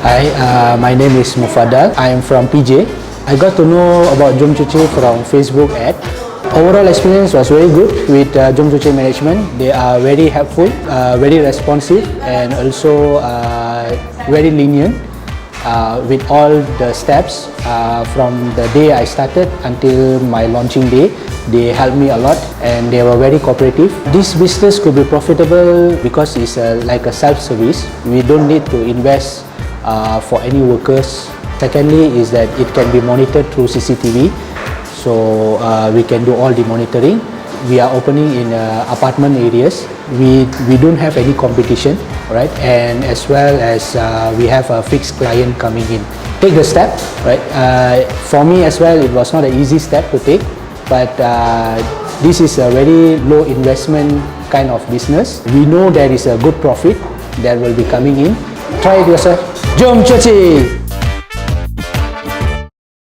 Hi, my name is Mufadal. I am from PJ. I got to know about Jomcuci from Facebook ad. Overall experience was very good with Jomcuci management. They are very helpful, very responsive, and also very lenient with all the steps from the day I started until my launching day. They helped me a lot and they were very cooperative. This business could be profitable because it's like a self-service. We don't need to invest for any workers. Secondly is that it can be monitored through CCTV, so we can do all the monitoring. We are opening in apartment areas. We don't have any competition, right? And as well as we have a fixed client coming in. Take the step, right? For me as well, it was not an easy step to take, but this is a very low investment kind of business. We know there is a good profit that will be coming in. Try it yourself. Jomcuci!